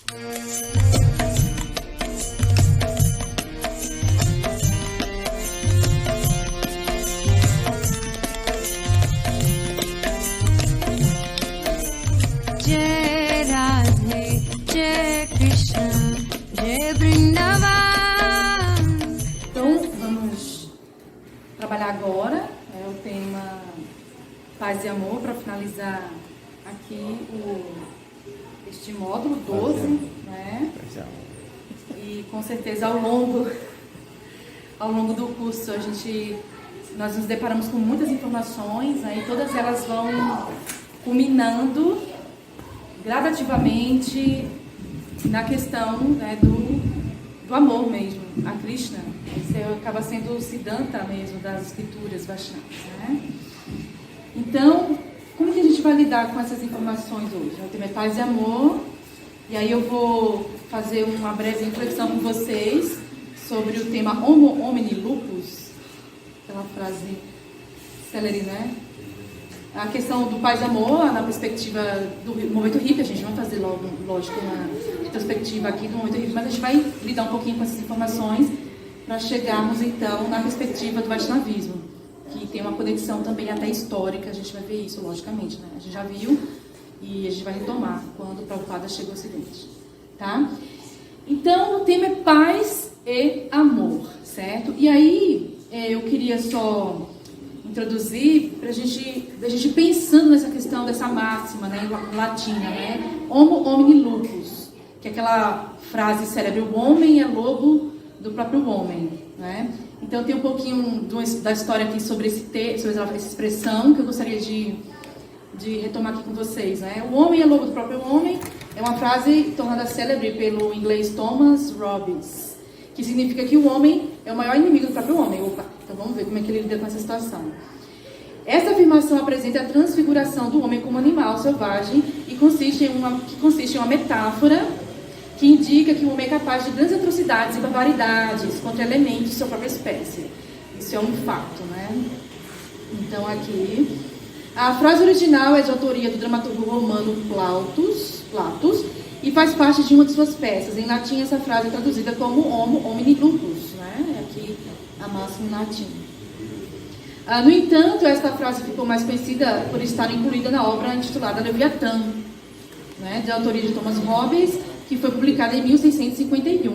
Jai Radhe, Jai Krishna, Jai Vrindavan. Então, vamos trabalhar agora o tema Paz e Amor, para finalizar aqui este módulo 12, né? E com certeza ao longo do curso nós nos deparamos com muitas informações, né? E todas elas vão culminando gradativamente na questão, né, do amor mesmo, a Krishna. Esse acaba sendo o Siddhanta mesmo das escrituras Vaishnavas, né? Então, como que a gente vai lidar com essas informações hoje? O tema é paz e amor, e aí eu vou fazer uma breve reflexão com vocês sobre o tema Homo Homini Lupus, aquela frase célere, né? A questão do paz e amor, na perspectiva do movimento hippie, a gente vai fazer logo, lógico, uma retrospectiva aqui do movimento hippie, mas a gente vai lidar um pouquinho com essas informações para chegarmos, então, na perspectiva do Vaishnavismo, que tem uma conexão também até histórica, a gente vai ver isso, logicamente, né? A gente já viu e a gente vai retomar quando o Prabhupada chegou ao Ocidente, tá? Então, o tema é paz e amor, certo? E aí, eu queria só introduzir para a gente pensando nessa questão dessa máxima, né, latina, né? Homo homini lupus, que é aquela frase célebre: o homem é lobo do próprio homem, né? Então tem um pouquinho da história aqui sobre sobre essa expressão que eu gostaria de retomar aqui com vocês, né? O homem é lobo do próprio homem é uma frase tornada célebre pelo inglês Thomas Robbins, que significa que o homem é o maior inimigo do próprio homem. Então vamos ver como é que ele lida com essa situação. Essa afirmação apresenta a transfiguração do homem como animal selvagem e consiste em uma metáfora que indica que o homem é capaz de grandes atrocidades e barbaridades contra elementos de sua própria espécie. Isso é um fato, né? Então aqui, a frase original é de autoria do dramaturgo romano Plautus e faz parte de uma de suas peças. Em latim, essa frase é traduzida como Homo homini lupus, né? Aqui a máxima em latim. No entanto, esta frase ficou mais conhecida por estar incluída na obra intitulada Leviatã, né? De autoria de Thomas Hobbes, que foi publicada em 1651.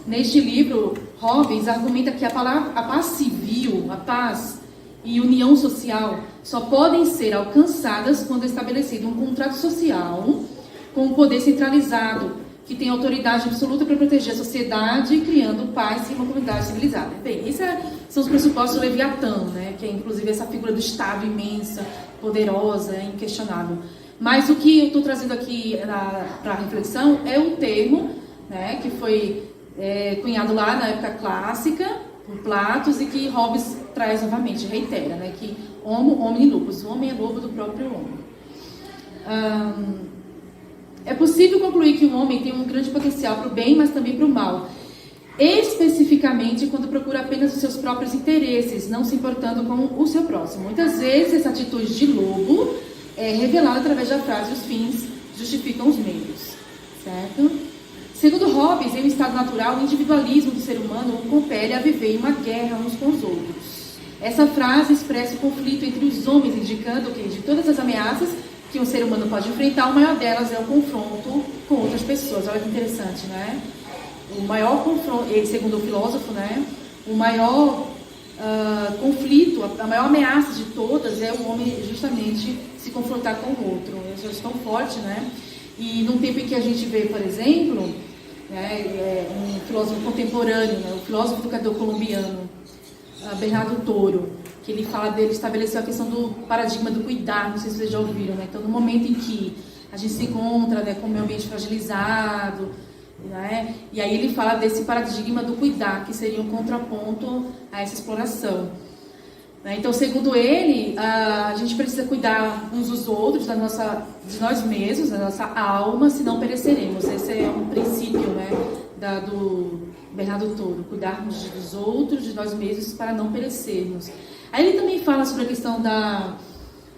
Neste livro, Hobbes argumenta que a paz civil, a paz e união social só podem ser alcançadas quando é estabelecido um contrato social com o poder centralizado, que tem autoridade absoluta para proteger a sociedade, criando paz e uma comunidade civilizada. Bem, esses são os pressupostos do Leviatã, né? Que é inclusive essa figura do Estado imensa, poderosa, inquestionável. Mas o que eu estou trazendo aqui para a reflexão é um termo, né, que foi cunhado lá na época clássica, por Plautus, e que Hobbes traz novamente, reitera, né, que Homo homini lupus, o homem é lobo do próprio homem. É possível concluir que o homem tem um grande potencial para o bem, mas também para o mal, especificamente quando procura apenas os seus próprios interesses, não se importando com o seu próximo. Muitas vezes essa atitude de lobo é revelada através da frase: os fins justificam os meios, certo? Segundo Hobbes, em um estado natural, o individualismo do ser humano o compele a viver em uma guerra uns com os outros. Essa frase expressa o conflito entre os homens, indicando que, de todas as ameaças que um ser humano pode enfrentar, o maior delas é o confronto com outras pessoas. Olha que interessante, né? O maior confronto, segundo o filósofo, né? O maior conflito, a maior ameaça de todas é o homem justamente se confrontar com o outro. Isso é tão forte, né? E num tempo em que a gente vê, por exemplo, né, um filósofo contemporâneo, né, o filósofo educador colombiano, Bernardo Toro, que ele fala dele, estabeleceu a questão do paradigma do cuidar, não sei se vocês já ouviram, né? Então, no momento em que a gente se encontra, né, com o meio ambiente fragilizado, né, e aí ele fala desse paradigma do cuidar, que seria um contraponto a essa exploração. Então, segundo ele, a gente precisa cuidar uns dos outros, de nós mesmos, da nossa alma, senão pereceremos. Esse é um princípio, né, do Bernardo Toro, cuidarmos dos outros, de nós mesmos, para não perecermos. Aí ele também fala sobre a questão da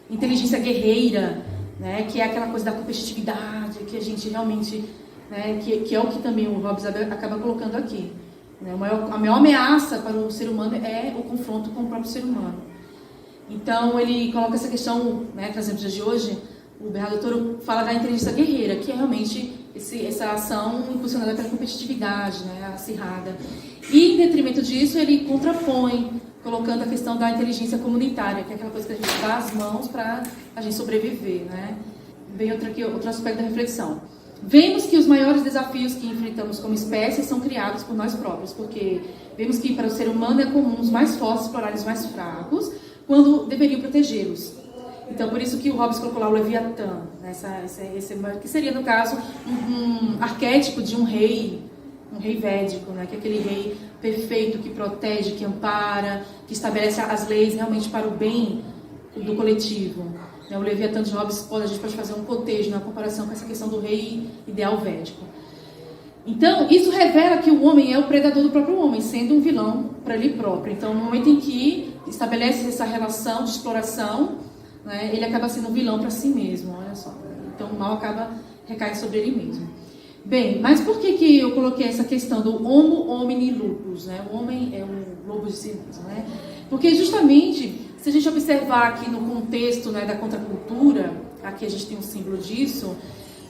inteligência guerreira, né, que é aquela coisa da competitividade, que a gente realmente né, que é o que também o Hobbes acaba colocando aqui. Né? A maior ameaça para o ser humano é o confronto com o próprio ser humano. Então, ele coloca essa questão, né, trazendo para os dias de hoje, o Bernardo Toro fala da inteligência guerreira, que é realmente essa ação impulsionada pela competitividade, né, acirrada. E, em detrimento disso, ele contrapõe, colocando a questão da inteligência comunitária, que é aquela coisa que a gente dá as mãos para a gente sobreviver. Né? Vem outro aspecto da reflexão. Vemos que os maiores desafios que enfrentamos como espécie são criados por nós próprios, porque vemos que para o ser humano é comum os mais fortes explorarem os mais fracos, quando deveriam protegê-los. Então, por isso que o Hobbes colocou lá o Leviatã, né? Que seria, no caso, um arquétipo de um rei védico, né? Que é aquele rei perfeito que protege, que ampara, que estabelece as leis realmente para o bem do coletivo. O Leviatã de Hobbes, a gente pode fazer um cotejo na comparação com essa questão do rei ideal védico. Então, isso revela que o homem é o predador do próprio homem, sendo um vilão para ele próprio. Então, no momento em que estabelece essa relação de exploração, né, ele acaba sendo um vilão para si mesmo, olha só. Então, o mal acaba recaindo sobre ele mesmo. Bem, mas por que eu coloquei essa questão do homo homini lupus, né? O homem é um lobo de si mesmo, né? Porque justamente, se a gente observar aqui no contexto, né, da contracultura, aqui a gente tem um símbolo disso,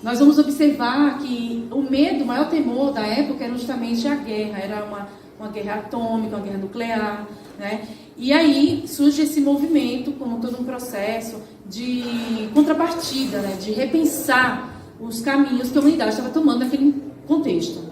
nós vamos observar que o medo, o maior temor da época era justamente a guerra, era uma guerra atômica, uma guerra nuclear, né? E aí surge esse movimento como todo um processo de contrapartida, né? De repensar os caminhos que a humanidade estava tomando naquele contexto.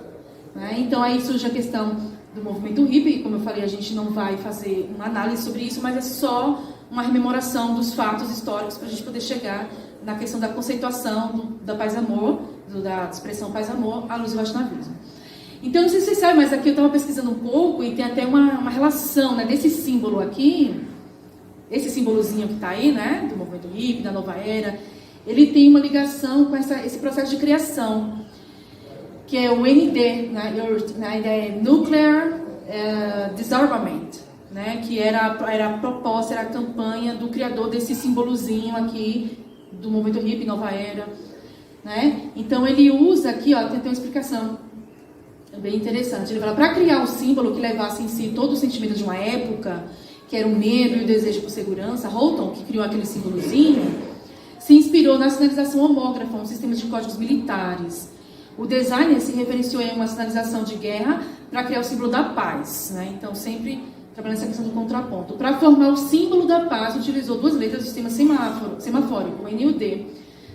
Né? Então aí surge a questão do movimento hippie, como eu falei, a gente não vai fazer uma análise sobre isso, mas é só uma rememoração dos fatos históricos para a gente poder chegar na questão da conceituação da paz-amor, da expressão paz-amor, à luz do Vaishnavismo. Então, não sei se vocês sabem, mas aqui eu estava pesquisando um pouco e tem até uma relação, né, desse símbolo aqui, esse símbolozinho que está aí, né, do movimento hippie, da nova era, ele tem uma ligação com esse processo de criação, que é o ND, né, é Nuclear Disarmament, né, que era a proposta, era a campanha do criador desse símbolozinho aqui, do movimento hippie, nova era. Né? Então ele usa aqui, ó, tem uma explicação bem interessante. Ele fala, para criar um símbolo que levasse em si todo o sentimento de uma época, que era o medo e o desejo por segurança, Holton, que criou aquele símbolozinho, se inspirou na sinalização homógrafa, um sistema de códigos militares. O designer se referenciou em uma sinalização de guerra para criar o símbolo da paz. Né? Então, sempre trabalhando essa questão do contraponto. Para formar o símbolo da paz, utilizou duas letras do sistema semafórico, o N e o D,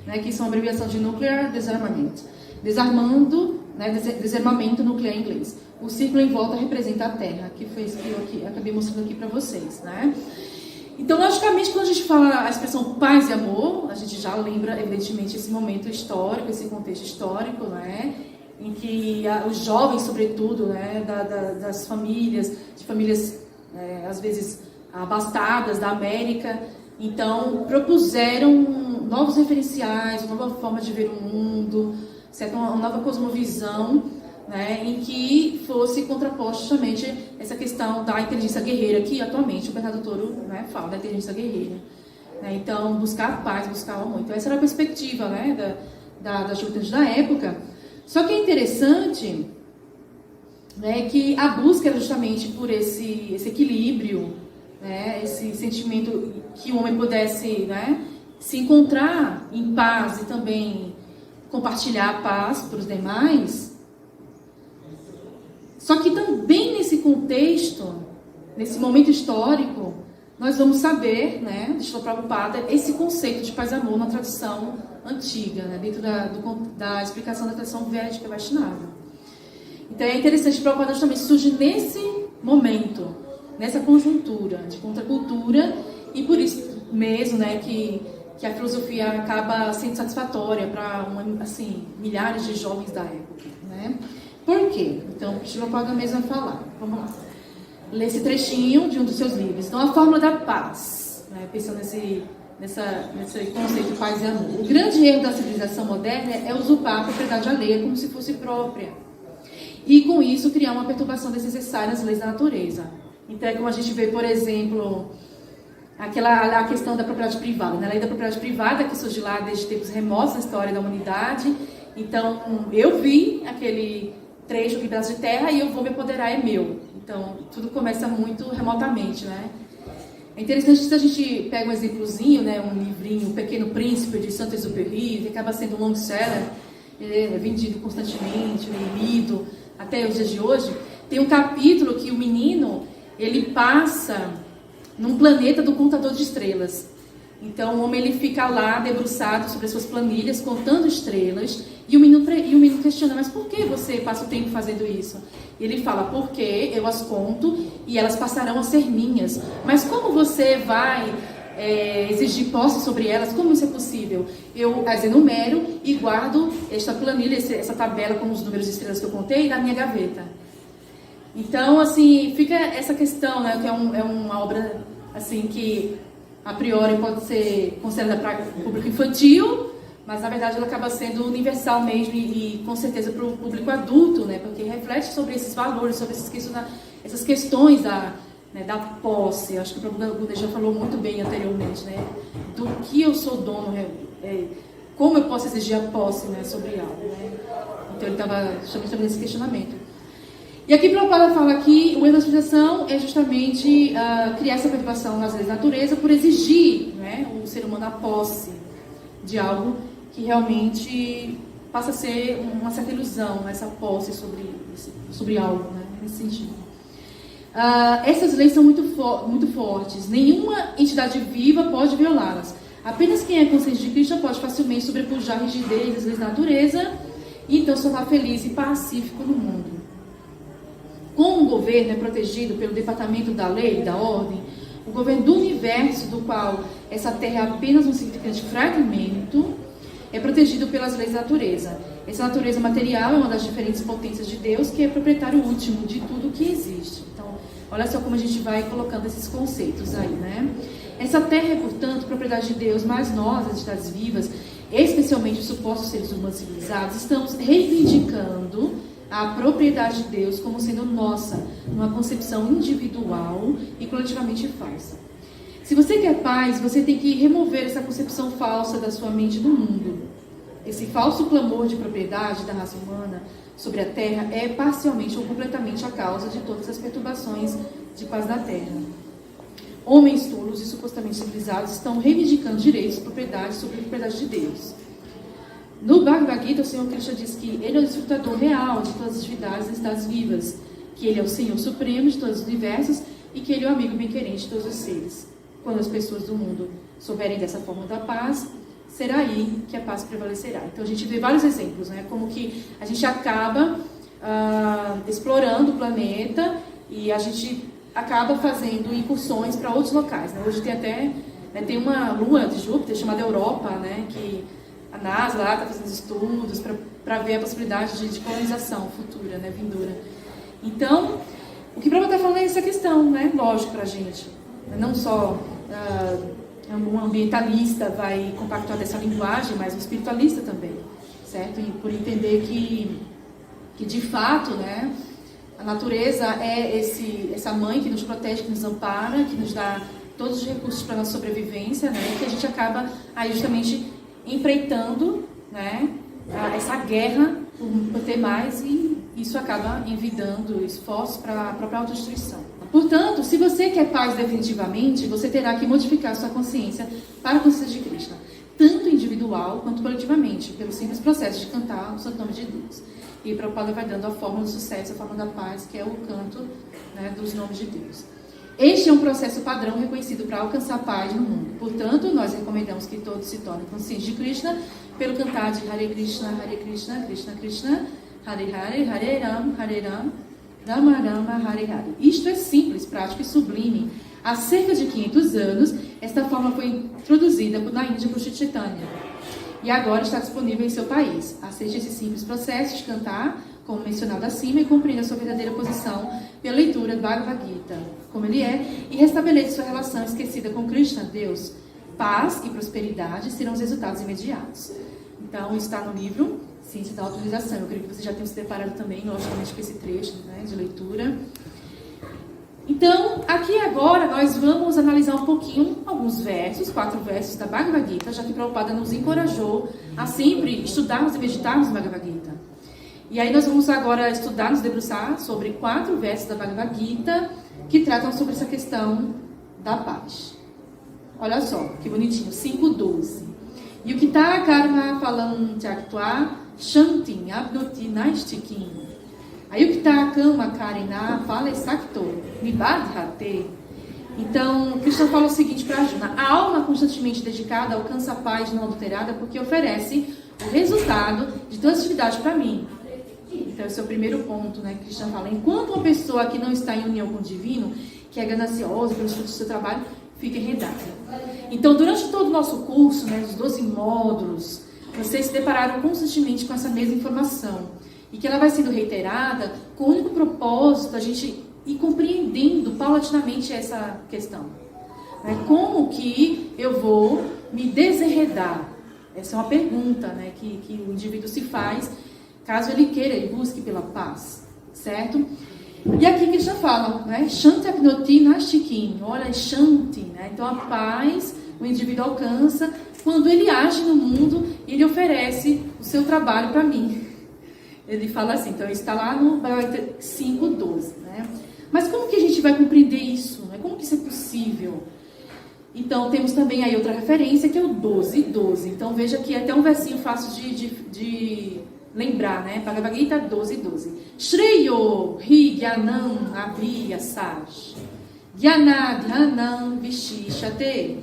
né, que são a abreviação de Nuclear Disarmament. Desarmando, né, desarmamento nuclear em inglês. O círculo em volta representa a Terra, que foi isso que eu acabei mostrando aqui para vocês. Né? Então, logicamente, quando a gente fala a expressão paz e amor, a gente já lembra, evidentemente, esse momento histórico, esse contexto histórico, né, em que os jovens, sobretudo, né, das famílias, às vezes, abastadas da América, então, propuseram novos referenciais, uma nova forma de ver o mundo, certo? Uma nova cosmovisão, né, em que fosse contraposto justamente essa questão da inteligência guerreira, que atualmente o Bernardo Toro, né, fala da inteligência guerreira. Né? Então, buscar a paz, buscar o amor. Então, essa era a perspectiva, né, da juventude da época. Só que é interessante, né, que a busca era justamente por esse equilíbrio, né, esse sentimento que o homem pudesse, né, se encontrar em paz e também compartilhar a paz para os demais. Só que também nesse contexto, nesse momento histórico, nós vamos saber, né, de Srila Prabhupada, esse conceito de paz e amor na tradição antiga, né, dentro da explicação da tradição védica Vaishnava. Então é interessante que Prabhupada justamente surge nesse momento, nessa conjuntura de contracultura, e por isso mesmo, né, que a filosofia acaba sendo satisfatória para assim, milhares de jovens da época. Né? Por quê? Então, o Srila Prabhupada mesmo vai falar. Vamos lá. Lê esse trechinho de um dos seus livros. Então, a fórmula da paz, né, pensando nesse conceito de paz e amor. O grande erro da civilização moderna é usurpar a propriedade alheia como se fosse própria. E, com isso, criar uma perturbação desnecessária nas leis da natureza. Então, é como a gente vê, por exemplo, a questão da propriedade privada. Né? A lei da propriedade privada, que surge lá desde tempos remotos na história da humanidade, Então, eu vi aquele trecho, aquele pedaço de terra, e eu vou me apoderar, é meu. Então, tudo começa muito remotamente, né? É interessante se a gente pega um exemplozinho, né, um livrinho, O Pequeno Príncipe, de Saint-Exupéry, que acaba sendo um long-seller, ele é vendido constantemente, lido até os dias de hoje. Tem um capítulo que o menino, ele passa num planeta do contador de estrelas. Então, o homem ele fica lá debruçado sobre as suas planilhas, contando estrelas, e o menino questiona, mas por que você passa o tempo fazendo isso? E ele fala, porque eu as conto e elas passarão a ser minhas. Mas como você vai exigir posse sobre elas? Como isso é possível? Eu as enumero e guardo esta planilha, essa tabela com os números de estrelas que eu contei na minha gaveta. Então, assim, fica essa questão, né, que é uma obra assim que a priori pode ser considerada para o público infantil, mas na verdade ela acaba sendo universal mesmo e com certeza para o público adulto, né, porque reflete sobre esses valores, sobre essas questões da posse. Acho que o próprio Buda já falou muito bem anteriormente, né, do que eu sou dono, como eu posso exigir a posse, né, sobre algo, né? Então ele estava justamente nesse questionamento. E aqui Prabhupada fala que o erro da civilização é justamente criar essa perturbação nas leis da natureza por exigir, né, o ser humano a posse de algo que realmente passa a ser uma certa ilusão, essa posse sobre algo, né, nesse sentido. Essas leis são muito fortes. Nenhuma entidade viva pode violá-las. Apenas quem é consciente de Krishna pode facilmente sobrepujar a rigidez das leis da natureza e então se tornar feliz e pacífico no mundo. Como o governo é protegido pelo Departamento da Lei e da Ordem, o governo do universo, do qual essa Terra é apenas um significante fragmento, é protegido pelas leis da natureza. Essa natureza material é uma das diferentes potências de Deus, que é proprietário último de tudo que existe. Então, olha só como a gente vai colocando esses conceitos aí, né? Essa Terra é, portanto, propriedade de Deus, mas nós, as entidades vivas, especialmente os supostos seres humanos civilizados, estamos reivindicando a propriedade de Deus como sendo nossa, numa concepção individual e coletivamente falsa. Se você quer paz, você tem que remover essa concepção falsa da sua mente do mundo. Esse falso clamor de propriedade da raça humana sobre a Terra é parcialmente ou completamente a causa de todas as perturbações de paz da Terra. Homens tolos e supostamente civilizados estão reivindicando direitos de propriedade sobre a propriedade de Deus. No Bhagavad Gita, o Senhor Krishna diz que Ele é o desfrutador real de todas as atividades das entidades vivas, que Ele é o Senhor Supremo de todos os universos e que Ele é o amigo bem-querente de todos os seres. Quando as pessoas do mundo souberem dessa forma da paz, será aí que a paz prevalecerá. Então a gente vê vários exemplos, né? Como que a gente acaba explorando o planeta e a gente acaba fazendo incursões para outros locais, né? Hoje tem até tem uma lua de Júpiter chamada Europa, né? Que a NASA lá está fazendo estudos para ver a possibilidade de colonização futura, né? Vindoura. Então, o que o Prabhupada está falando é essa questão, né? Lógico para a gente. Não só um ambientalista vai compactuar dessa linguagem, mas um espiritualista também, certo? E por entender que de fato, né, a natureza é essa mãe que nos protege, que nos ampara, que nos dá todos os recursos para a nossa sobrevivência, né? E que a gente acaba aí justamente empreitando, né, essa guerra por ter mais, e isso acaba envidando esforços para a própria autodestruição. Portanto, se você quer paz definitivamente, você terá que modificar sua consciência para a consciência de Krishna, tanto individual quanto coletivamente, pelo simples processo de cantar o santo nome de Deus. E Prabhupada vai dando a fórmula do sucesso, a fórmula da paz, que é o canto, né, dos nomes de Deus. Este é um processo padrão reconhecido para alcançar a paz no mundo. Portanto, nós recomendamos que todos se tornem conscientes de Krishna pelo cantar de Hare Krishna, Krishna Krishna, Hare Hare, Hare Ram, Rama Rama, Hare Hare. Isto é simples, prático e sublime. Há cerca de 500 anos, esta forma foi introduzida na Índia por Sri Chaitanya. E agora está disponível em seu país. Aceite esse simples processo de cantar, como mencionado acima, e compreenda sua verdadeira posição pela leitura do Bhagavad Gita, como ele é, e restabeleça sua relação esquecida com Krishna, Deus. Paz e prosperidade serão os resultados imediatos. Então, está no livro Ciência da Autorização. Eu creio que vocês já tenham se deparado também, logicamente, com esse trecho, né, de leitura. Então, aqui agora nós vamos analisar um pouquinho alguns versos, 4 versos da Bhagavad Gita, já que Prabhupada nos encorajou a sempre estudarmos e meditarmos no Bhagavad Gita. E aí nós vamos agora estudar, nos debruçar sobre 4 versos da Bhagavad Gita que tratam sobre essa questão da paz. Olha só, que bonitinho, 5:12. Yukita karma phalam tyaktva shantim abnoti naistikim. Ayukta kama karina fale sakto nibadhate. Então, Krishna fala o seguinte para Arjuna: a alma constantemente dedicada alcança a paz não adulterada porque oferece o resultado de todas as atividades para mim. Então, esse é o primeiro ponto, né? Krishna fala: enquanto uma pessoa que não está em união com o divino, que é gananciosa pelos frutos do seu trabalho, fica enredada. Então, durante todo o nosso curso, né, os 12 módulos, vocês se depararam constantemente com essa mesma informação. E que ela vai sendo reiterada com o único propósito da gente ir compreendendo paulatinamente essa questão. Como que eu vou me desenredar? Essa é uma pergunta, né, que o indivíduo se faz, caso ele queira, ele busque pela paz, certo? E aqui que já fala, né, Shanti Abnoti Nastikim, olha, Shanti, né? Então a paz o indivíduo alcança quando ele age no mundo e ele oferece o seu trabalho para mim. Ele fala assim, então está lá no 5:12, né? Mas como que a gente vai compreender isso? Né? Como que isso é possível? Então temos também aí outra referência que é o 12:12. Então veja que é até um versinho fácil de lembrar, né? Bhagavad Gita 12:12. Shreyo hi gyanam abhiyasaj gyana dhyanam vishishate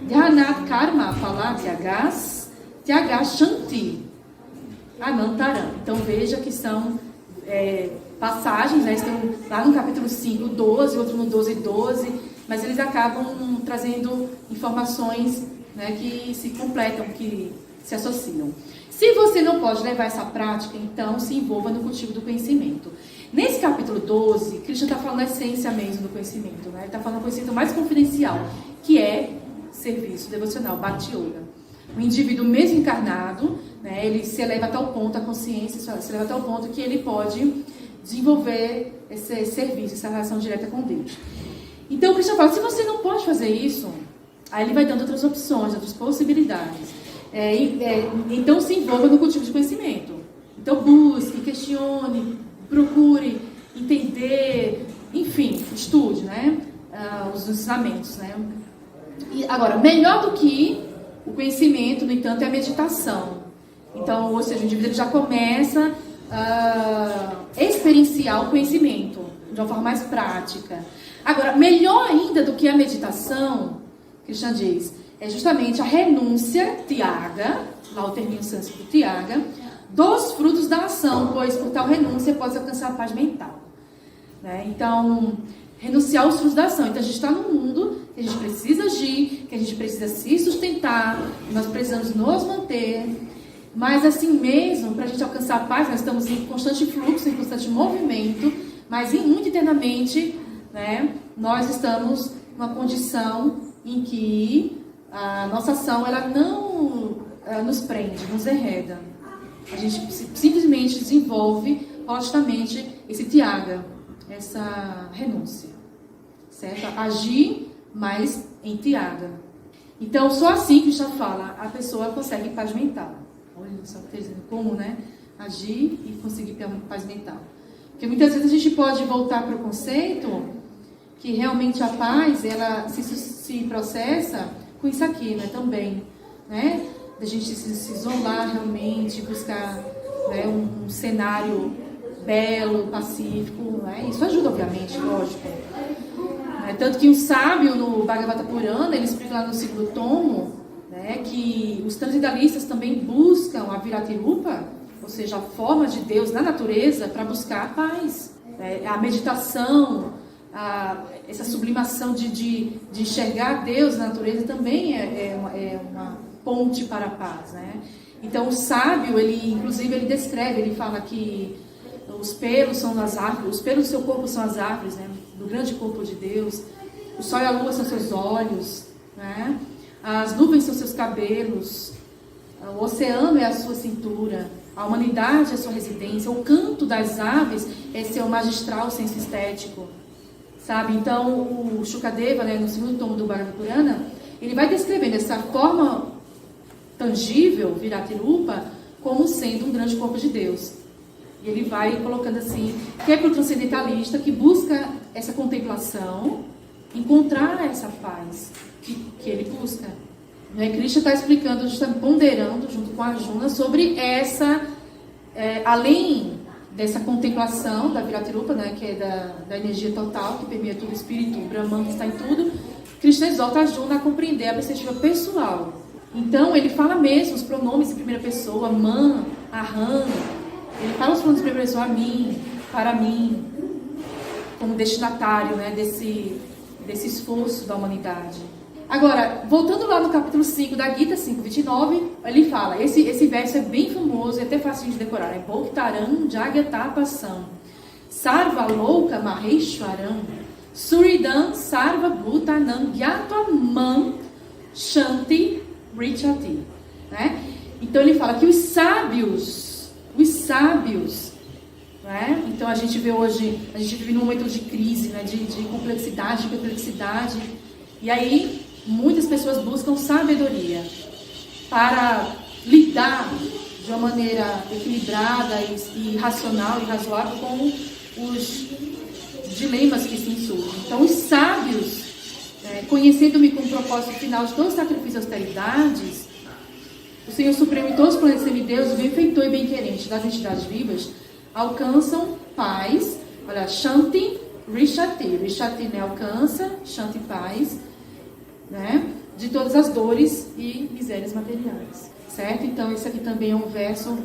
dhyanat karma phala tyagas tyagas shanti anantaram. Então veja que são passagens, né? Estão lá no capítulo 5:12, outro no 12:12, mas eles acabam trazendo informações, né, que se completam, que se associam. Se você não pode levar essa prática, então se envolva no cultivo do conhecimento. Nesse capítulo 12, Krishna está falando a essência mesmo do conhecimento, né? Ele está falando o conhecimento mais confidencial, que é serviço devocional, Bhakti Yoga. O indivíduo mesmo encarnado, né, ele se eleva a tal ponto, a consciência se eleva a tal ponto que ele pode desenvolver esse serviço, essa relação direta com Deus. Então, o Krishna fala, se você não pode fazer isso, aí ele vai dando outras opções, outras possibilidades. Então, se envolva no cultivo de conhecimento. Então, busque, questione, procure entender, enfim, estude, né, os ensinamentos, né. E, agora, melhor do que o conhecimento, no entanto, é a meditação. Então, ou seja, o indivíduo já começa a experienciar o conhecimento de uma forma mais prática. Agora, melhor ainda do que a meditação, Krishna diz, é justamente a renúncia, tyaga, lá o termo sânscrito tyaga, dos frutos da ação, pois por tal renúncia pode alcançar a paz mental. Né? Então, renunciar aos frutos da ação. Então, a gente está num mundo que a gente precisa agir, que a gente precisa se sustentar, nós precisamos nos manter, mas assim mesmo, para a gente alcançar a paz, nós estamos em constante fluxo, em constante movimento, mas muito internamente, né, nós estamos numa condição em que a nossa ação ela não nos prende, nos enreda. A gente simplesmente desenvolve paulatinamente esse tyaga, essa renúncia, certo? Agir, mas em tyaga. Então, só assim que Krishna fala, a pessoa consegue paz mental. Olha só que dizendo como, né? Agir e conseguir ter paz mental. Porque muitas vezes a gente pode voltar para o conceito que realmente a paz, ela se processa com isso aqui, né? Também, né? Da gente se isolar realmente, buscar, né, um cenário belo, pacífico, né? Isso ajuda, obviamente, lógico. Tanto que um sábio no Bhagavata Purana, ele explica lá no segundo tomo, né, que os transcendentalistas também buscam a Viratirupa, ou seja, a forma de Deus na natureza, para buscar a paz. A meditação, essa sublimação de enxergar Deus na natureza também é uma ponte para a paz. Né? Então, o sábio, inclusive, ele descreve, ele fala que os pelos são as árvores, os pelos do seu corpo são as árvores, né, do grande corpo de Deus. O sol e a lua são seus olhos, né? As nuvens são seus cabelos, o oceano é a sua cintura, a humanidade é a sua residência, o canto das aves é seu magistral senso estético, sabe? Então, o Shukadeva, né, no segundo tomo do Bhagavad Purana, ele vai descrevendo essa forma tangível, Viratirupa, como sendo um grande corpo de Deus. E ele vai colocando assim, que é para o transcendentalista que busca essa contemplação, encontrar essa paz que ele busca. E Krishna está explicando, está ponderando junto com Arjuna sobre essa, além dessa contemplação da Viratirupa, né, que é da energia total, que permeia todo o espírito, o Brahman que está em tudo, Krishna exalta Arjuna a compreender a perspectiva pessoal. Então, ele fala mesmo os pronomes em primeira pessoa, man, aham. Ele fala os pronomes em primeira pessoa, a mim, para mim, como destinatário, né, desse esforço da humanidade. Agora, voltando lá no capítulo 5 da Gita, 5:29, ele fala, esse verso é bem famoso, é até fácil de decorar, é Bhoktaram Jagatapasam, Sarva Loka Maheshwaram, Suridam Sarva Bhutanam Gyatvaman Shanti Richati. Né? Então ele fala que os sábios, né? Então a gente vê hoje, a gente vive num momento de crise, né? de complexidade, de perplexidade, e aí muitas pessoas buscam sabedoria para lidar de uma maneira equilibrada e racional e razoável com os dilemas que se insurgem. Então, os sábios, conhecendo-me com o propósito final de todo o sacrifício e austeridades, o Senhor Supremo e todos os planetas semideus, o benfeitor e bem-querente das entidades vivas, alcançam paz. Olha, Shanti Rishati. Rishati, né, alcança, Shanti, paz, né, de todas as dores e misérias materiais, certo? Então, esse aqui também é um verso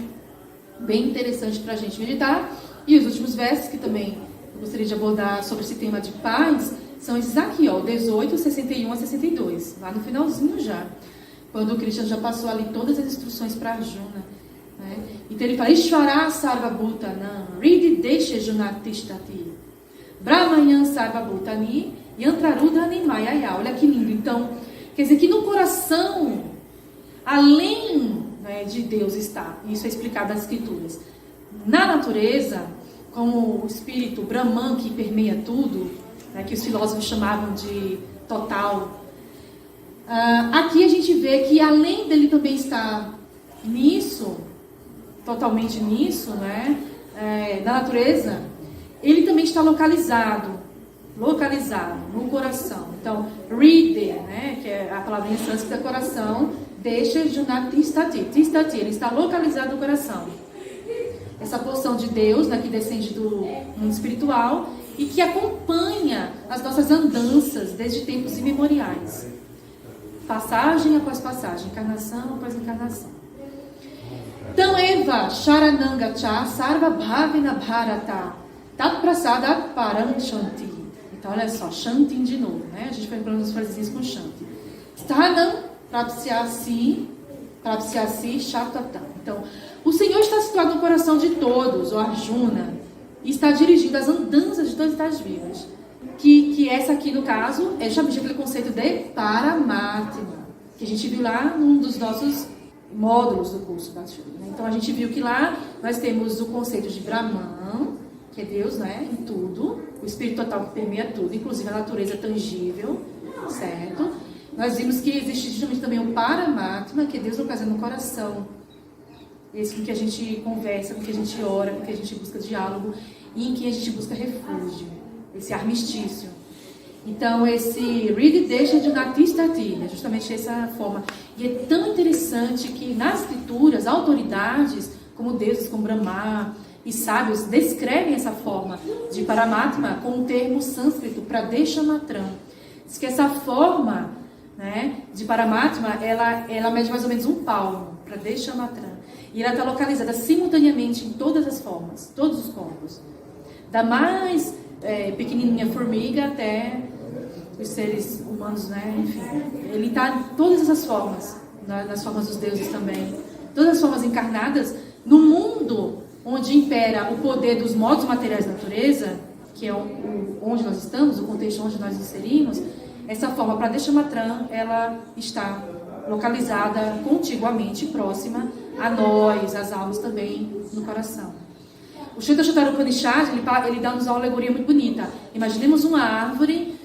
bem interessante para a gente meditar. E os últimos versos que também eu gostaria de abordar sobre esse tema de paz são esses aqui, ó, 18, 61 a 62, lá no finalzinho já, quando o Krishna já passou ali todas as instruções para Arjuna. Né? Então ele fala, Ishvara Sarva Bhutanam, Ridi Deshe Junatistati, Brahmanyan Sarva Bhutani, Yantrarudhani Mayaya. Olha que lindo. Então, quer dizer que no coração, além, né, de Deus está, isso é explicado nas escrituras, na natureza, como o espírito Brahman que permeia tudo, né, que os filósofos chamavam de total. Aqui a gente vê que além dele também estar nisso, totalmente nisso, né, na natureza, ele também está localizado no coração. Então, Ride, né, que é a palavra em sânscrito, coração, deixa Junat Tistati. Tistati, ele está localizado no coração. Essa porção de Deus, né, que descende do mundo espiritual e que acompanha as nossas andanças desde tempos imemoriais. Passagem após passagem, encarnação após encarnação. Então, Eva, Sharanangacha, Sarva Bhavina Bharata, Tat Prasada Param Shanti. Então, olha só, Shanti de novo, né? A gente vai falando as frases com Shanti. Sthanam Prapsyasi Shatatam. Então, o Senhor está situado no coração de todos, o Arjuna, e está dirigindo as andanças de todas as vivas. Que essa aqui, no caso, é justamente aquele conceito de Paramatma, que a gente viu lá num dos nossos módulos do curso da Shuri, né? Então, a gente viu que lá nós temos o conceito de Brahman, que é Deus, né, em tudo, o Espírito total que permeia tudo, inclusive a natureza tangível, certo? Nós vimos que existe justamente também o Paramatma, que é Deus localizado no coração, esse com que a gente conversa, com que a gente ora, com que a gente busca diálogo e em que a gente busca refúgio, esse armistício. Então, esse Ridi Desha Junatistati, é justamente essa forma. E é tão interessante que nas escrituras, autoridades como deuses, como Brahma e sábios, descrevem essa forma de Paramatma com o termo sânscrito Pradeshamatram. Diz que essa forma, né, de Paramatma, ela mede mais ou menos um palmo, Pradeshamatram. E ela está localizada simultaneamente em todas as formas, todos os corpos. Da mais pequenininha formiga até os seres humanos, né? Enfim, ele está em todas essas formas, nas formas dos deuses também. Todas as formas encarnadas, no mundo onde impera o poder dos modos materiais da natureza, que é onde nós estamos, o contexto onde nós inserimos, essa forma Pradeshamatram, ela está localizada contiguamente, próxima a nós, as almas também, no coração. O Shvetashvatara Upanishad, ele dá-nos uma alegoria muito bonita. Imaginemos uma árvore,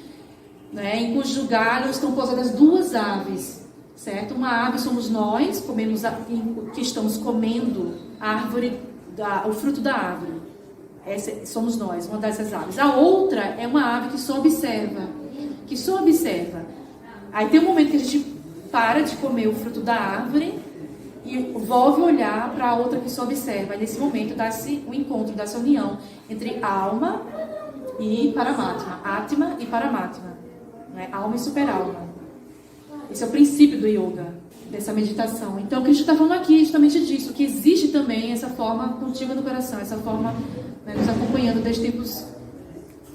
né, em cujos galhos estão pousadas duas aves, certo? Uma ave somos nós, que estamos comendo a árvore, o fruto da árvore. Essa somos nós, uma dessas aves. A outra é uma ave que só observa. Aí tem um momento que a gente para de comer o fruto da árvore e volta a olhar para a outra que só observa. E nesse momento dá-se o encontro, dá-se a união entre alma e Paramatma. Atma e Paramatma. Né? Alma e superalma. Esse é o princípio do yoga, dessa meditação. Então, o que a gente está falando aqui é justamente disso, que existe também essa forma contigo no coração, essa forma, né, nos acompanhando desde tempos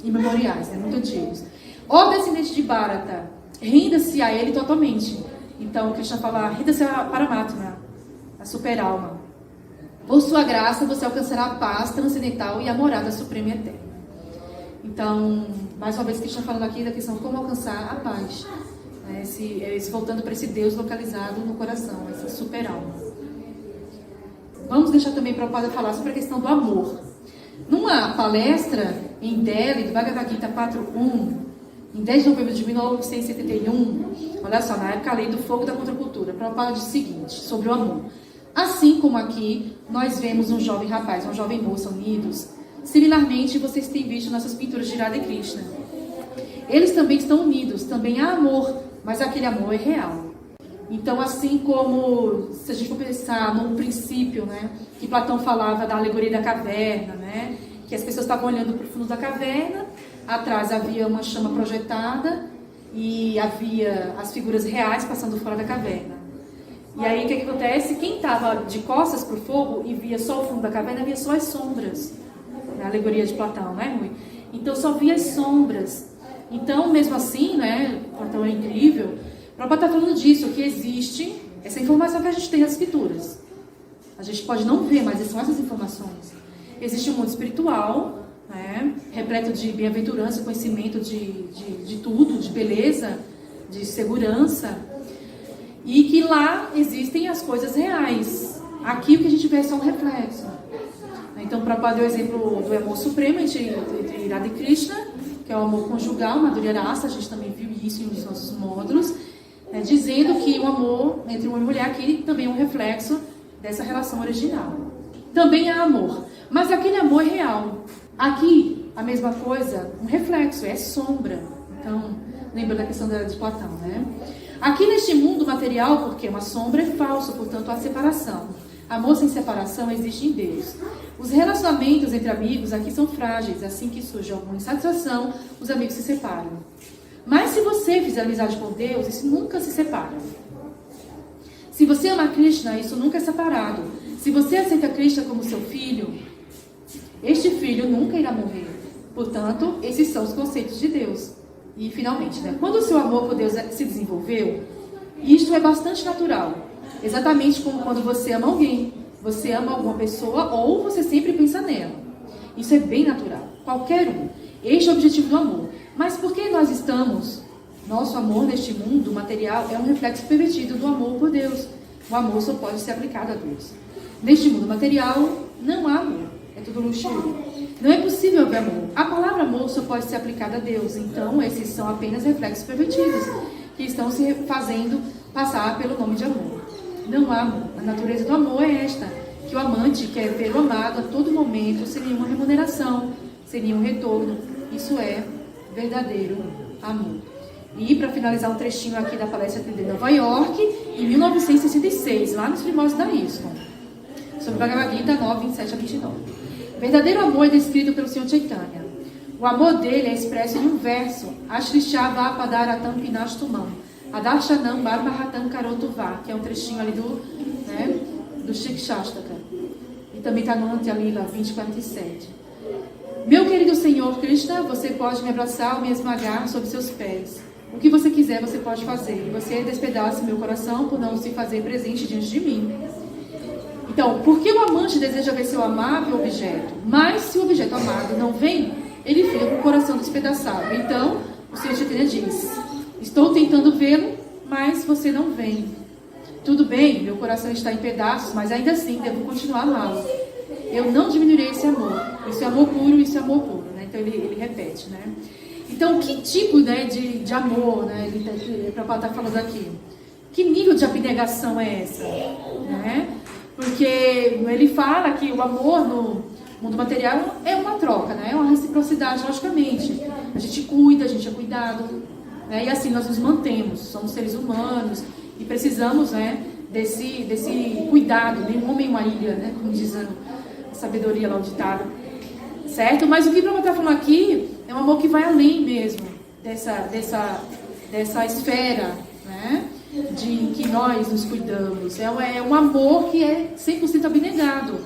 imemoriais, né, muito antigos. Ó descendente de Bharata, renda-se a ele totalmente. Então, o Krishna fala, renda-se a Paramatma, a superalma. Por sua graça, você alcançará a paz transcendental e a morada suprema e eterna. Então, mais uma vez, Krishna falando aqui da questão de como alcançar a paz. Voltando para esse Deus localizado no coração, essa superalma. Vamos deixar também Prabhupada falar sobre a questão do amor. Numa palestra em Delhi, do Bhagavad Gita 4.1, em 10 de novembro de 1971, olha só, na época a lei do fogo da contracultura, Prabhupada diz o seguinte, sobre o amor. Assim como aqui, nós vemos um jovem rapaz, uma jovem moça unidos, similarmente, vocês têm visto nossas pinturas de Radha e Krishna. Eles também estão unidos, também há amor, mas aquele amor é real. Então, assim como, se a gente for pensar no princípio, né, que Platão falava da alegoria da caverna, né, que as pessoas estavam olhando para o fundo da caverna, atrás havia uma chama projetada e havia as figuras reais passando fora da caverna. E aí, o que acontece? Quem estava de costas para o fogo e via só o fundo da caverna, via só as sombras. A alegoria de Platão, né, Rui? Então, só via as sombras. Então, mesmo assim, né, Platão é incrível, o Prabhupada está falando disso, que existe essa informação que a gente tem nas escrituras. A gente pode não ver, mas são essas informações. Existe um mundo espiritual, né, repleto de bem-aventurança, conhecimento de tudo, de beleza, de segurança, e que lá existem as coisas reais. Aqui o que a gente vê é só um reflexo. Então, o Prabhupada deu o exemplo do amor supremo entre Radha e Krishna, que é o amor conjugal, Madhurya Rasa, a gente também viu isso em um dos nossos módulos, né, dizendo que o amor entre homem e mulher aqui também é um reflexo dessa relação original. Também há amor, mas aquele amor é real. Aqui, a mesma coisa, um reflexo, é sombra. Então, lembra da questão de Platão, né? Aqui neste mundo material, porque uma sombra é falso, portanto há separação. Amor sem separação existe em Deus. Os relacionamentos entre amigos aqui são frágeis. Assim que surge alguma insatisfação, os amigos se separam. Mas se você fizer amizade com Deus, isso nunca se separa. Se você ama Krishna, isso nunca é separado. Se você aceita Krishna como seu filho, este filho nunca irá morrer. Portanto, esses são os conceitos de Deus. E, finalmente, né, quando o seu amor por Deus se desenvolveu, isto é bastante natural. Exatamente como quando você ama alguém. Você ama alguma pessoa ou você sempre pensa nela. Isso é bem natural. Qualquer um. Este é o objetivo do amor. Mas por que nós estamos? Nosso amor neste mundo material é um reflexo pervertido do amor por Deus. O amor só pode ser aplicado a Deus. Neste mundo material, não há amor. É tudo luxúria. Não é possível haver amor. A palavra amor só pode ser aplicada a Deus. Então, esses são apenas reflexos pervertidos que estão se fazendo passar pelo nome de amor. Não há amor. A natureza do amor é esta, que o amante quer ver o amado a todo momento, sem nenhuma remuneração, sem nenhum retorno. Isso é verdadeiro amor. E para finalizar um trechinho aqui da palestra de Nova York, em 1966, lá nos primórdios da ISKCON, sobre Bhagavad Gita 9, 27 a 29. Verdadeiro amor é descrito pelo Senhor Chaitanya. O amor dele é expresso em um verso, Ashrishava Apadaratam Pinashtumam, Adarshanam Barbaratam Karotuva, que é um trechinho ali do Shikshastaka. E também está no Antyalila 2047. Meu querido Senhor Krishna, você pode me abraçar ou me esmagar sob seus pés. O que você quiser, você pode fazer. E você despedaça meu coração por não se fazer presente diante de mim. Então, por que o amante deseja ver seu amável objeto? Mas se o objeto amado não vem, ele fica com o coração despedaçado. Então, o Senhor Chaitanya diz, estou tentando vê-lo, mas você não vem. Tudo bem, meu coração está em pedaços, mas ainda assim devo continuar a amá-lo. Eu não diminuirei esse amor. amor puro, né? Então ele repete, né? Então, que tipo, né, de amor, né, o Prabhupada está falando aqui? Que nível de abnegação é essa? Né? Porque ele fala que o amor no mundo material é uma troca, né? É uma reciprocidade, logicamente. A gente cuida, a gente é cuidado, né? E assim nós nos mantemos, somos seres humanos e precisamos, né, desse cuidado, nenhum homem é uma ilha, né, como diz a sabedoria lá, o ditado. Certo? Mas o que o Prabhupada está falando aqui é um amor que vai além mesmo dessa esfera, né, de que nós nos cuidamos. É um amor que é 100% abnegado.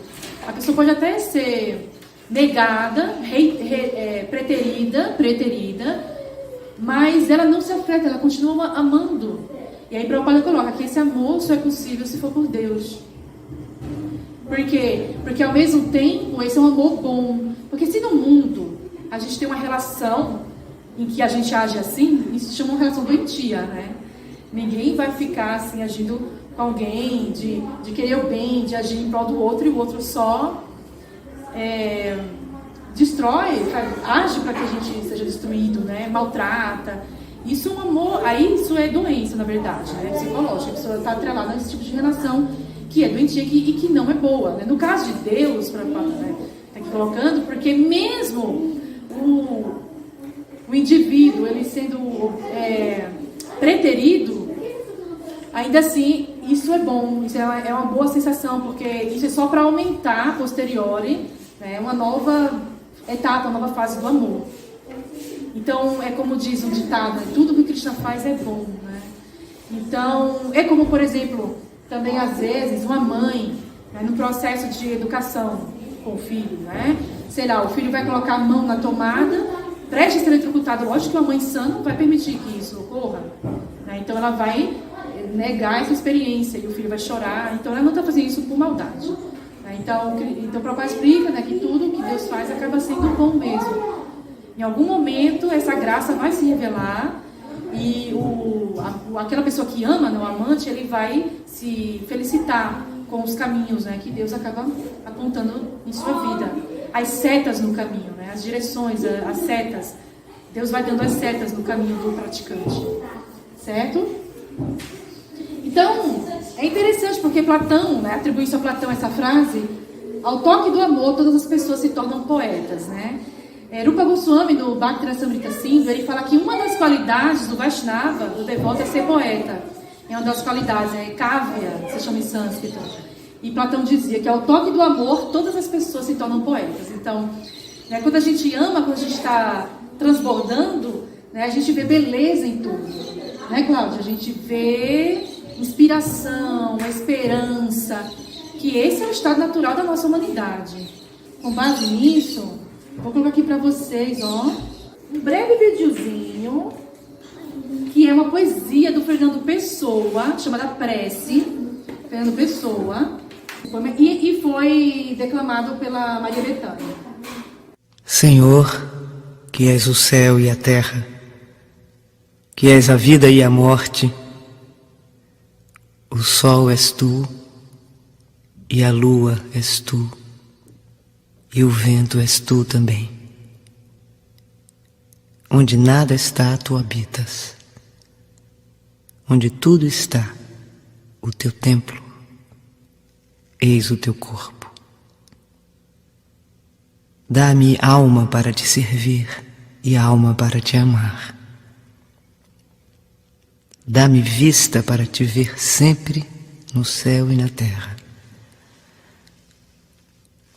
A pessoa pode até ser negada, preterida, mas ela não se afeta, ela continua amando. E aí Prabhupada coloca que esse amor só é possível se for por Deus. Por quê? Porque ao mesmo tempo esse é um amor bom. Porque se no mundo a gente tem uma relação em que a gente age assim, isso se chama uma relação doentia, né? Ninguém vai ficar assim agindo com alguém, de querer o bem, de agir em prol do outro, e o outro só destrói, age para que a gente seja destruído, né? Maltrata. Isso é um amor, aí isso é doença, na verdade, né? Psicológica. A pessoa está atrelada nesse tipo de relação que é doentia e que não é boa, né? No caso de Deus, para né, tá aqui colocando, porque mesmo o indivíduo ele sendo preterido, ainda assim isso é bom, isso é uma boa sensação, porque isso é só para aumentar a posteriori, né, uma nova etapa, uma nova fase do amor. Então é como diz um ditado, né, tudo que o Krishna faz é bom, né? Então é como, por exemplo, também às vezes uma mãe, né, no processo de educação com o filho, né? Sei lá, o filho vai colocar a mão na tomada, preste a ser eletrocutado. Lógico que uma mãe sã não vai permitir que isso ocorra, né? Então ela vai negar essa experiência e o filho vai chorar. Então ela não está fazendo isso por maldade, né? Então o Prabhupada explica, né, que tudo que Deus faz acaba sendo bom mesmo. Em algum momento essa graça vai se revelar e aquela pessoa que ama, não, o amante, ele vai se felicitar com os caminhos, né, que Deus acaba apontando em sua vida. As setas no caminho, né, as direções, as setas. Deus vai dando as setas no caminho do praticante. Certo? Então, é interessante porque Platão, né, atribui-se a Platão essa frase: ao toque do amor, todas as pessoas se tornam poetas, né? Rupa Goswami, no Bhakti Rasamrita Sindhu, ele fala que uma das qualidades do Vaishnava, do devoto, é ser poeta. É uma das qualidades, é Kavya, se chama em sânscrito. E Platão dizia que ao toque do amor, todas as pessoas se tornam poetas. Então, né, quando a gente ama, quando a gente está transbordando, né, a gente vê beleza em tudo. Né, Cláudia? A gente vê inspiração, esperança, que esse é o estado natural da nossa humanidade. Com base nisso, vou colocar aqui para vocês, ó, um breve videozinho, que é uma poesia do Fernando Pessoa, chamada Prece, Fernando Pessoa, e foi declamado pela Maria Bethânia. Senhor, que és o céu e a terra, que és a vida e a morte, o sol és tu, e a lua és tu, e o vento és tu também. Onde nada está, tu habitas. Onde tudo está, o teu templo, eis o teu corpo. Dá-me alma para te servir e alma para te amar. Dá-me vista para te ver sempre no céu e na terra.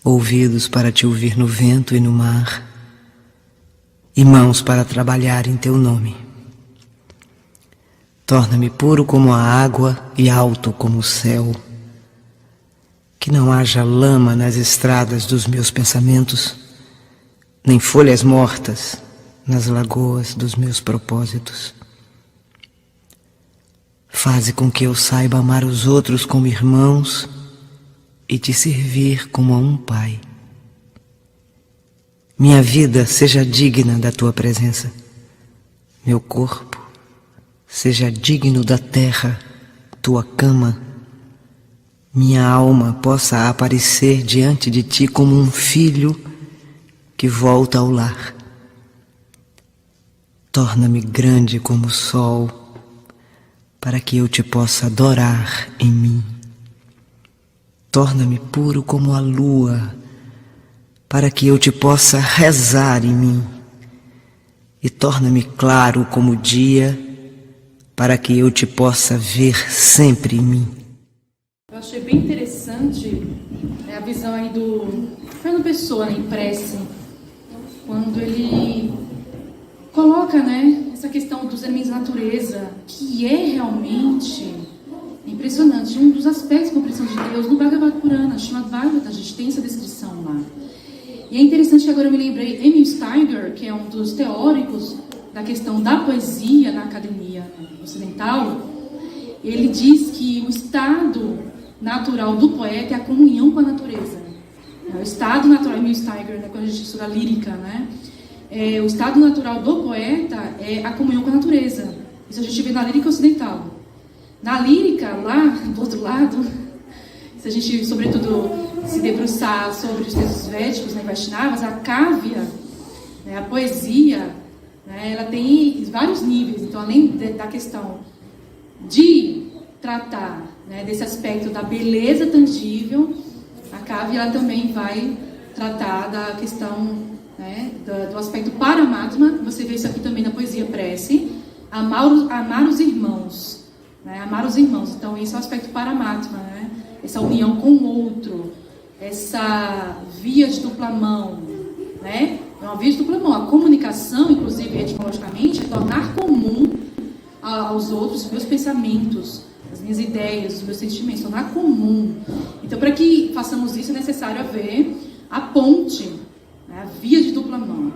Ouvidos para te ouvir no vento e no mar, e mãos para trabalhar em teu nome. Torna-me puro como a água e alto como o céu. Que não haja lama nas estradas dos meus pensamentos, nem folhas mortas nas lagoas dos meus propósitos. Faze com que eu saiba amar os outros como irmãos e te servir como a um pai. Minha vida seja digna da tua presença. Meu corpo seja digno da terra, tua cama. Minha alma possa aparecer diante de ti como um filho que volta ao lar. Torna-me grande como o sol, para que eu te possa adorar em mim. Torna-me puro como a lua, para que eu te possa rezar em mim. E torna-me claro como o dia, para que eu te possa ver sempre em mim. Eu achei bem interessante a visão aí do Fernando Pessoa, em prece, quando ele coloca, essa questão dos elementos da natureza, que é realmente impressionante. Um dos aspectos da compreensão de Deus no Bhagavad Purana, chamado Bhagavata, a gente tem essa descrição lá. E é interessante que agora eu me lembrei, Emil Steiger, que é um dos teóricos da questão da poesia na academia ocidental, ele diz que o estado natural do poeta é a comunhão com a natureza. O estado natural, Emil Steiger, quando a gente estuda lírica, o estado natural do poeta é a comunhão com a natureza. Isso a gente vê na lírica ocidental. Na lírica, lá do outro lado, se a gente, sobretudo, se debruçar sobre os textos védicos, Vaishnavas, a Kávya, a poesia, ela tem vários níveis. Então, além da questão de tratar desse aspecto da beleza tangível, a Kávya ela também vai tratar da questão do aspecto Paramatma. Você vê isso aqui também na poesia prece, amar os irmãos, amar os irmãos. Então, esse é o aspecto Paramatma, essa união com o outro, essa via de dupla mão, É uma via de dupla mão. A comunicação, inclusive etimologicamente, é tornar comum aos outros os meus pensamentos, as minhas ideias, os meus sentimentos, tornar comum. Então, para que façamos isso, é necessário haver a ponte, a via de dupla mão.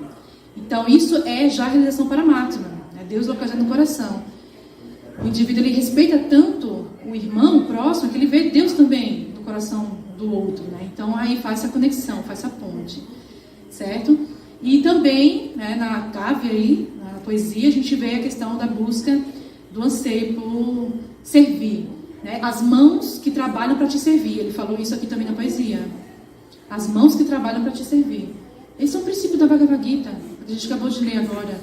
Então, isso é já a realização Paramatma, Deus localizado no coração. O indivíduo ele respeita tanto o irmão, o próximo, que ele vê Deus também no coração do outro. Então, aí faz essa conexão, faz essa ponte, certo? E também, na Kávya, aí, na poesia, a gente vê a questão da busca do anseio por servir. As mãos que trabalham para te servir. Ele falou isso aqui também na poesia. As mãos que trabalham para te servir. Esse é um princípio da Bhagavad Gita, que a gente acabou de ler agora.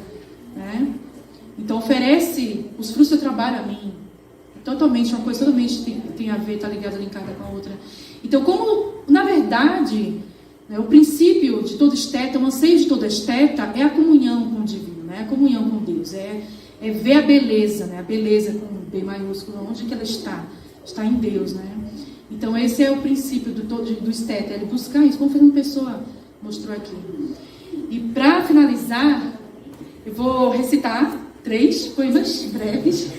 Então, oferece os frutos do teu trabalho a mim. Totalmente, uma coisa totalmente tem a ver, está ligada, linkada com a outra. Então, como, na verdade, o princípio de todo esteta, o anseio de todo esteta é a comunhão com o divino, a comunhão com Deus, é ver a beleza, a beleza com B maiúsculo, onde que ela está? Está em Deus, Então, esse é o princípio do esteta, é buscar isso, como Fernando Pessoa mostrou aqui. E para finalizar, eu vou recitar 3 poemas breves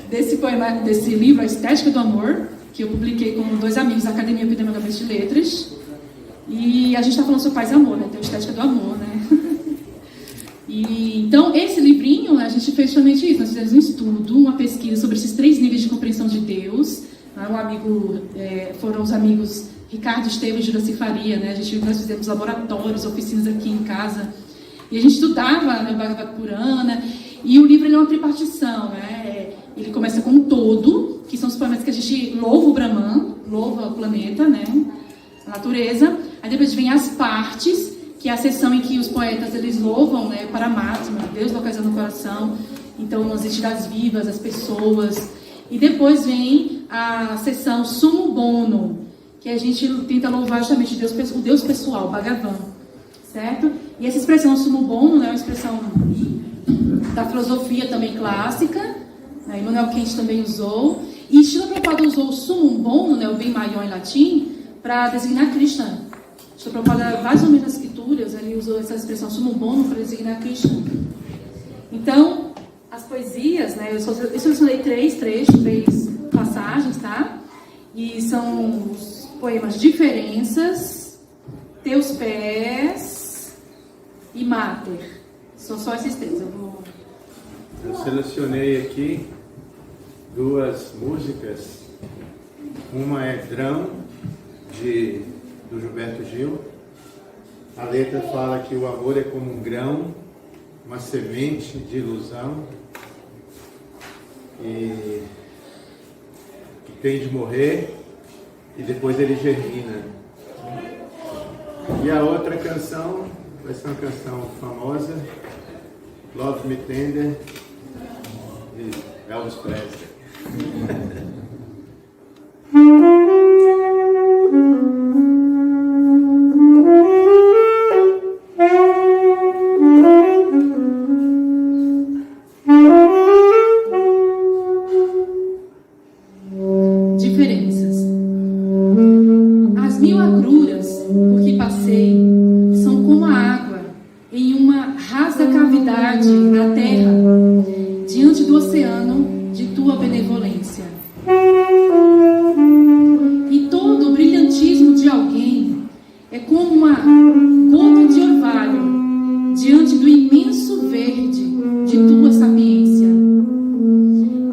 desse livro, A Estética do Amor, que eu publiquei com 2 amigos da Academia Epidemiológica de Letras. E a gente está falando sobre paz e amor, tem a Estética do Amor, E, então, esse livrinho, a gente fez justamente isso. Nós fizemos um estudo, uma pesquisa sobre esses 3 níveis de compreensão de Deus. Foram os amigos Ricardo, Estevam e Juraci Faria, nós fizemos laboratórios, oficinas aqui em casa. E a gente estudava o Bhagavad Purana. E o livro ele é uma tripartição, Ele começa com um todo, que são os poemas que a gente louva o Brahman, louva o planeta, a natureza. Aí depois vem as partes, que é a seção em que os poetas eles louvam, Paramatma, Deus localizado no coração. Então, as entidades vivas, as pessoas. E depois vem a seção Sumo Bono, que a gente tenta louvar justamente o Deus pessoal, o Bhagavan, certo? E essa expressão Sumo Bono é uma expressão da filosofia também clássica, Immanuel Kant também usou, e Srila Prabhupada usou o Summum Bono, o bem maior em latim, para designar Krishna. Srila Prabhupada, mais ou menos nas escrituras, ele usou essa expressão Summum Bono para designar Krishna. Então, as poesias, eu selecionei 3 trechos, 3 passagens, tá? E são os poemas Diferenças, Teus Pés e Mater. São só esses 3, Eu selecionei aqui 2 músicas. Uma é Drão, do Gilberto Gil. A letra fala que o amor é como um grão, uma semente de ilusão, e que tem de morrer e depois ele germina. E a outra canção vai ser uma canção famosa, Love Me Tender, de Elvis Presley. Diferenças. As mil agruras por que passei são como a água em uma rasa cavidade na terra, diante do oceano de tua benevolência. E todo o brilhantismo de alguém é como uma gota de orvalho diante do imenso verde de tua sapiência.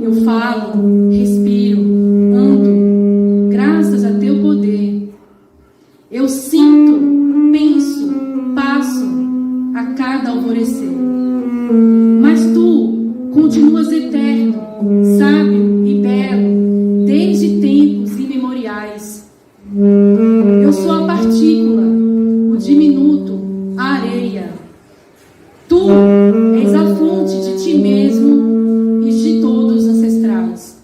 Eu falo, respiro, ando, graças a teu poder. Eu sinto, penso, passo a cada alvorecer. Mas tu continuas eterno, sábio e belo, desde tempos imemoriais. Eu sou a partícula, o diminuto, a areia. Tu és a fonte de ti mesmo e de todos os ancestrais.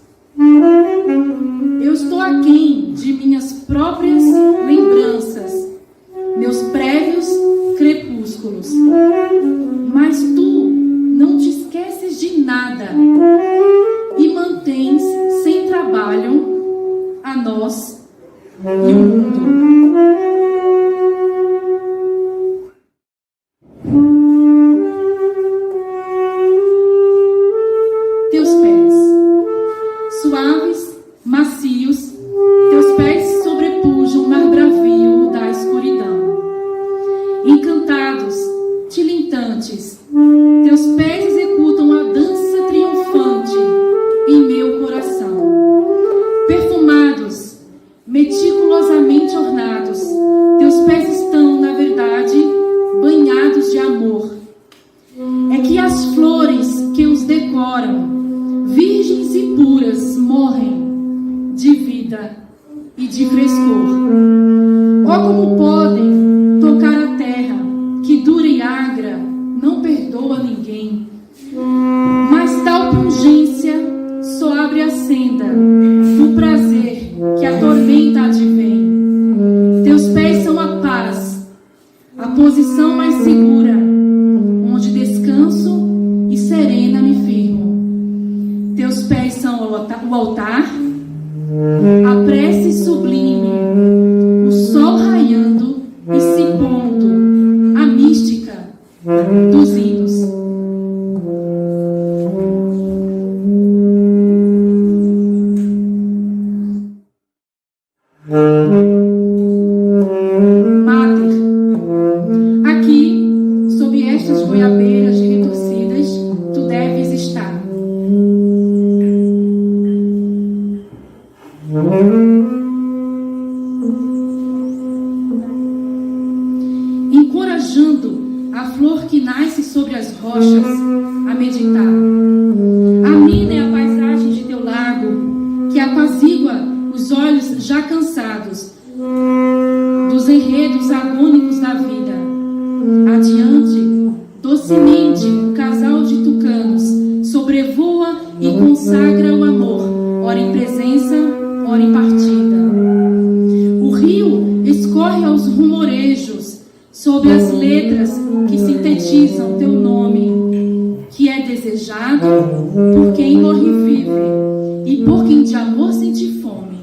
Eu estou aquém de minhas próprias lembranças, meus prévios crepúsculos. Mas tu não te esqueces de nada e mantens sem trabalho a nós e o mundo. Teus pés, suaves, macios, teus pés sobrepujam o mar bravio da escuridão. Encantados, tilintantes, teus pés executam a dança triunfante em meu coração. Perfumados, meticulosamente ornados, teus pés estão, na verdade, banhados de amor. É que as flores que os decoram, virgens e puras, morrem de vida e de frescor. Ó, como podem tocar a terra, que dura e agra, não perdoa ninguém. Mas tal pungência só abre a senda do prazer que a tormenta advém. Teus pés são a paz, a posição mais segura, onde descanso e serena me firmo. Teus pés são o altar, a prece sublime, o sol raiando e se pondo, a mística dos hinos. Mater, aqui, sob estas goiabeiras retorcidas, tu deves estar. Encorajando a flor que nasce sobre as rochas a meditar. Amena é a paisagem de teu lago, que apazigua os olhos já cansados dos enredos agônicos da vida. Adiante, docemente, um casal de tucanos sobrevoa e consagra o amor, ora em presença, ora em partida. O rio escorre aos rumorejos sob as letras que sintetizam teu nome, que é desejado por quem morre vive e por quem de amor sente fome.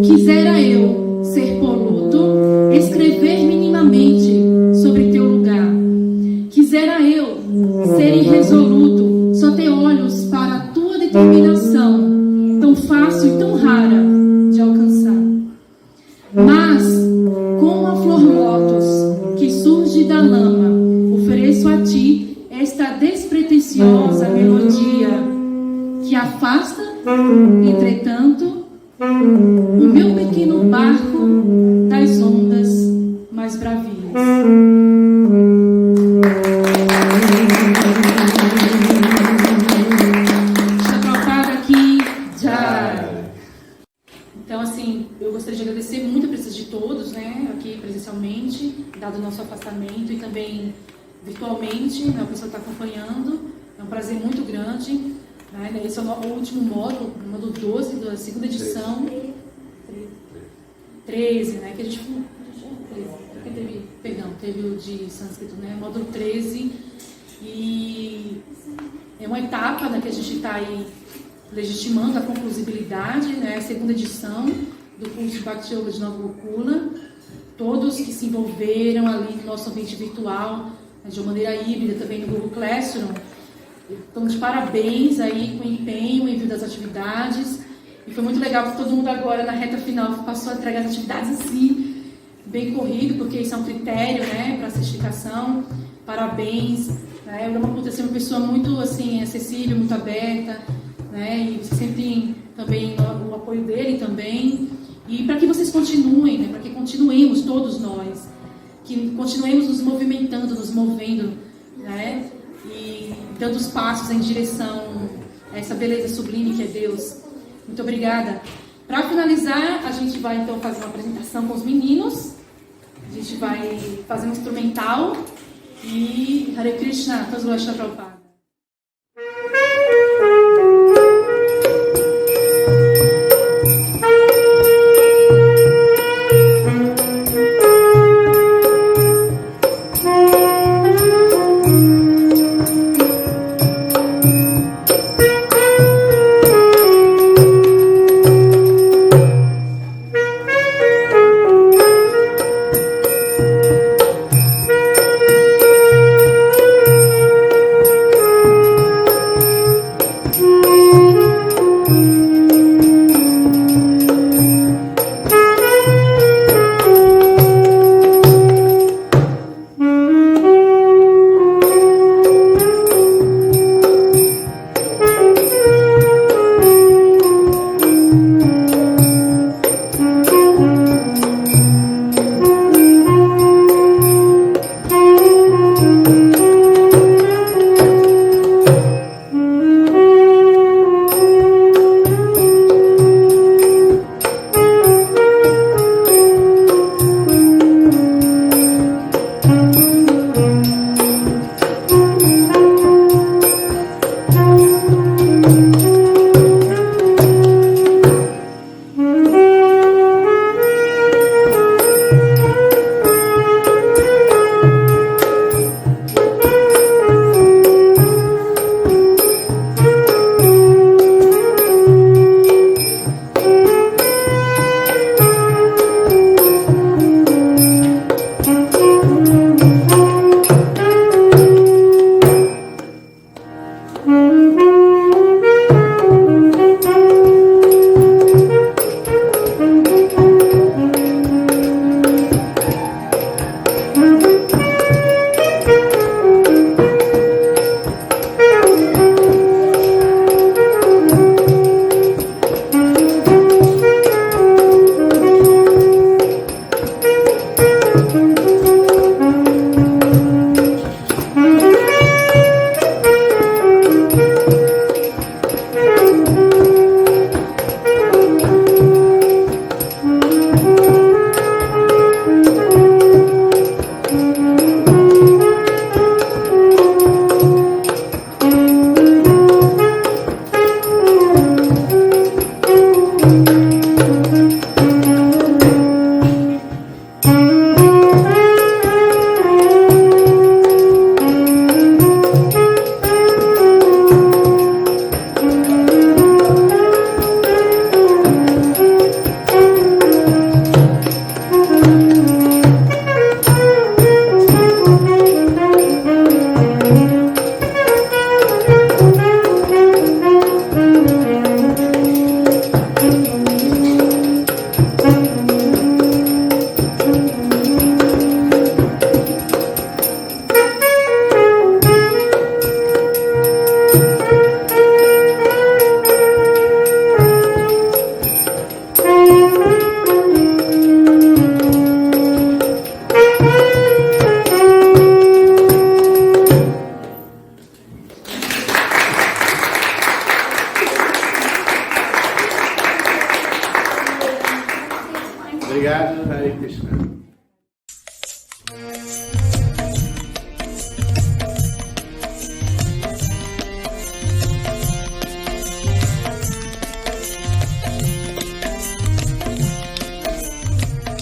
Quisera eu ser poluto, escrever minimamente sobre teu lugar. Quisera eu ser irresoluto, só ter olhos para a tua determinação, tão fácil e tão rara de alcançar. Mas, como a flor lótus que surge da lama, ofereço a ti esta despretensiosa melodia que afasta, entretanto, o meu pequeno barco das ondas mais bravias. Está trocado aqui Então, assim, eu gostaria de agradecer muito a presença de todos, né, aqui presencialmente. dado o nosso afastamento e também virtualmente, né, o pessoal está acompanhando. É um prazer muito grande. Né? Esse é o último módulo, o módulo 12 da segunda edição. 13, né? Que a gente. 13, teve o de sânscrito, né? Módulo 13. E é uma etapa, né, que a gente está aí legitimando a conclusibilidade, né? A segunda edição do curso de Bhakti Yoga de Nova Gokula. Todos que se envolveram ali no nosso ambiente virtual, né, de uma maneira híbrida também no Google Classroom. Então, de parabéns aí com o empenho, o envio das atividades. E foi muito legal que todo mundo agora, na reta final, passou a entregar as atividades assim, bem corrido, porque isso é um critério, né, para certificação. Parabéns. Né? O Brahma é uma pessoa muito assim, acessível, muito aberta, né? E você sempre tem também o apoio dele também. E para que vocês continuem, né? Para que continuemos todos nós, que continuemos nos movimentando, nos movendo, né? E dando os passos em direção a essa beleza sublime que é Deus. Muito obrigada. Para finalizar, a gente vai então fazer uma apresentação com os meninos. A gente vai fazer um instrumental. E Hare Krishna, todos Vaishnava Prabhupada.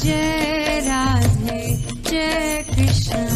Jai Radhe, Jai Krishna,